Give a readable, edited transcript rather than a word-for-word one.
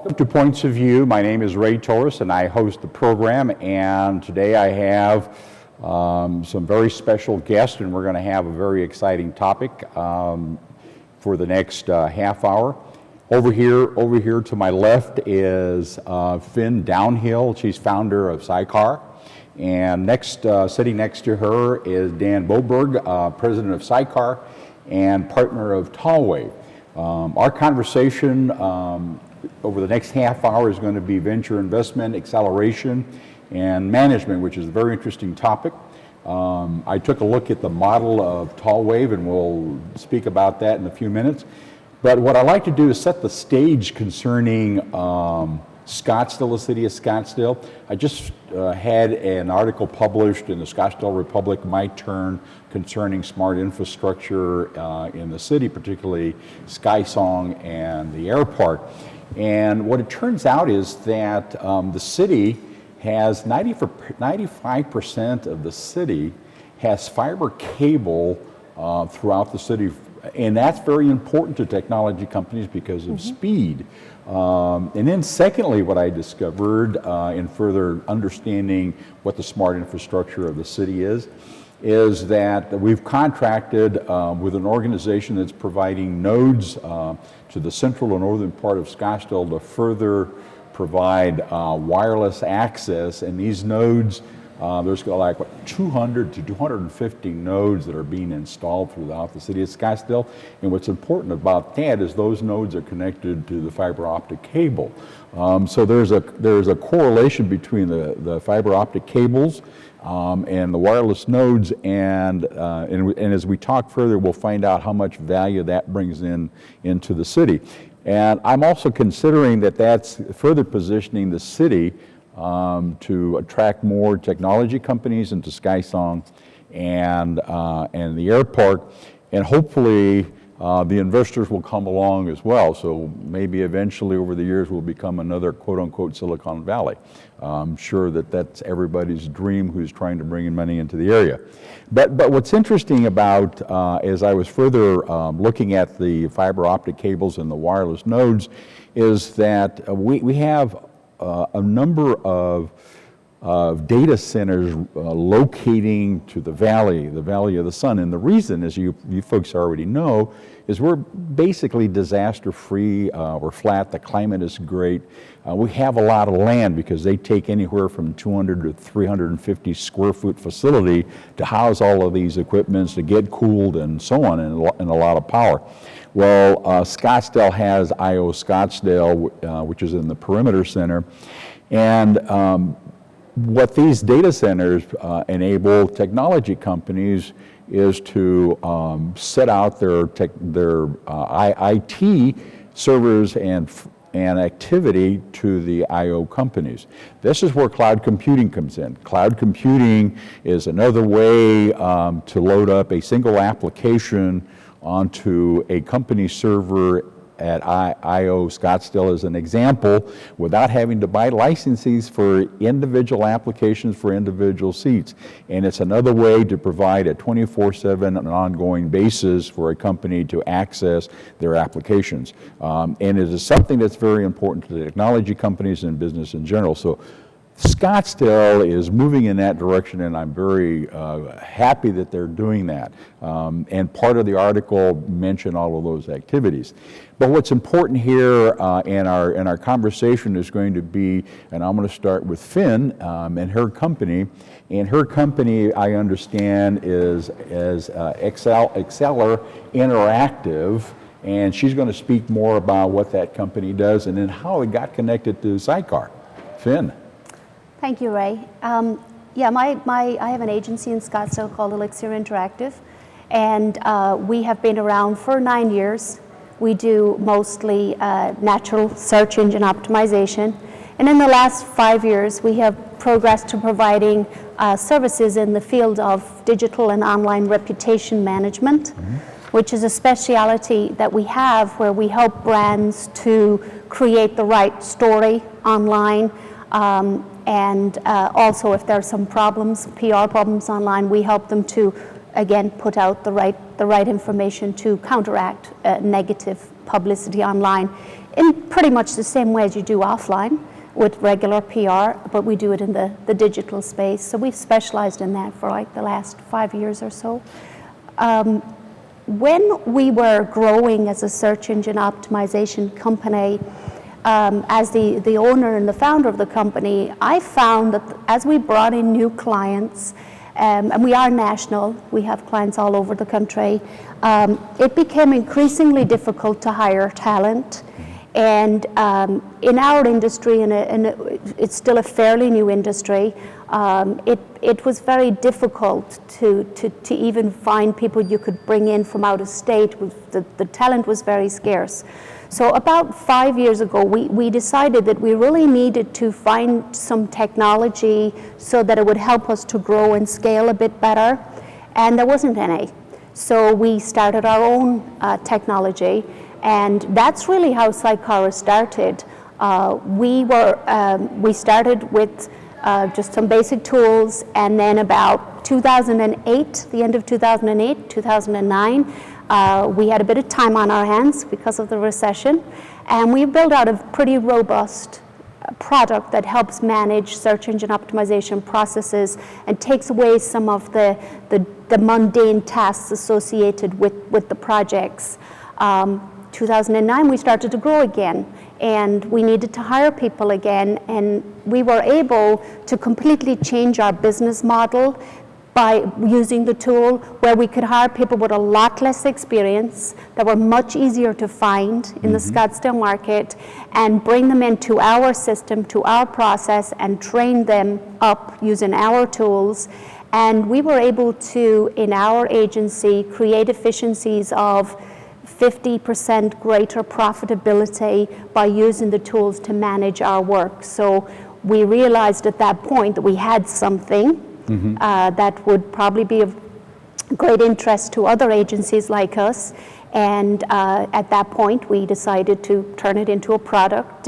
Welcome to Points of View. My name is Ray Torres and I host the program, and today I have some very special guests, and we're going to have a very exciting topic for the next half hour. Over here to my left is Fionn Downhill. She's founder of SyCara. And sitting next to her is Dan Boberg, president of SyCara and partner of Tallwave. Our conversation over the next half hour is going to be venture investment, acceleration, and management, which is a very interesting topic. I took a look at the model of Tallwave, and we'll speak about that in a few minutes. But what I like to do is set the stage concerning Scottsdale, the city of Scottsdale. I just had an article published in the Scottsdale Republic, My Turn, concerning smart infrastructure in the city, particularly SkySong and the airport. And what it turns out is that the city has 95% of the city has fiber cable throughout the city. And that's very important to technology companies because of speed. And then secondly, what I discovered in further understanding what the smart infrastructure of the city is that we've contracted with an organization that's providing nodes to the central and northern part of Scottsdale to further provide wireless access. And these nodes, there's like 200 to 250 nodes that are being installed throughout the city of Scottsdale. And what's important about that is those nodes are connected to the fiber optic cable. So there's a correlation between the fiber optic cables and the wireless nodes, and as we talk further, we'll find out how much value that brings into the city. And I'm also considering that that's further positioning the city to attract more technology companies into SkySong and the airport, and hopefully the investors will come along as well. So maybe eventually over the years we'll become another quote-unquote Silicon Valley. I'm sure that's everybody's dream who's trying to bring in money into the area. But what's interesting about, as I was further looking at the fiber optic cables and the wireless nodes, is that we have a number of data centers locating to the valley of the sun. And the reason, as you folks already know, is we're basically disaster-free. We're flat. The climate is great. We have a lot of land because they take anywhere from 200 to 350 square foot facility to house all of these equipments, to get cooled and so on, and a lot of power. Well, Scottsdale has I.O. Scottsdale, which is in the perimeter center. And what these data centers enable technology companies is to set out their IT servers and activity to the I.O. companies. This is where cloud computing comes in. Cloud computing is another way to load up a single application onto a company server at I.O. Scottsdale as an example, without having to buy licenses for individual applications for individual seats. And it's another way to provide a 24/7 and ongoing basis for a company to access their applications. And it is something that's very important to the technology companies and business in general. So Scottsdale is moving in that direction, and I'm very happy that they're doing that. And part of the article mentioned all of those activities. But what's important here in our conversation is going to be, and I'm going to start with Fionn and her company. And her company, I understand, is Exceller Interactive. And she's going to speak more about what that company does and then how it got connected to SyCara. Fionn. Thank you, Ray. I have an agency in Scottsdale called Elixir Interactive, and we have been around for 9 years. We do mostly natural search engine optimization, and in the last 5 years we have progressed to providing services in the field of digital and online reputation management, which is a specialty that we have where we help brands to create the right story online. And also if there are some problems, PR problems online, we help them to again, put out the right information to counteract negative publicity online in pretty much the same way as you do offline with regular PR, but we do it in the digital space. So we've specialized in that for like the last 5 years or so. When we were growing as a search engine optimization company, as the owner and the founder of the company, I found that as we brought in new clients, and we are national, we have clients all over the country, it became increasingly difficult to hire talent. And in our industry, and it's still a fairly new industry, it was very difficult to even find people you could bring in from out of state. The talent was very scarce. So about 5 years ago, we decided that we really needed to find some technology so that it would help us to grow and scale a bit better, and there wasn't any. So we started our own technology, and that's really how SyCara started. We started with just some basic tools, and then about 2008, the end of 2008, 2009, we had a bit of time on our hands because of the recession, and we built out a pretty robust product that helps manage search engine optimization processes and takes away some of the mundane tasks associated with the projects. 2009, we started to grow again, and we needed to hire people again, and we were able to completely change our business model by using the tool, where we could hire people with a lot less experience that were much easier to find in the Scottsdale market, and bring them into our system, to our process, and train them up using our tools. And we were able to, in our agency, create efficiencies of 50% greater profitability by using the tools to manage our work. So we realized at that point that we had something that would probably be of great interest to other agencies like us. And at that point, we decided to turn it into a product.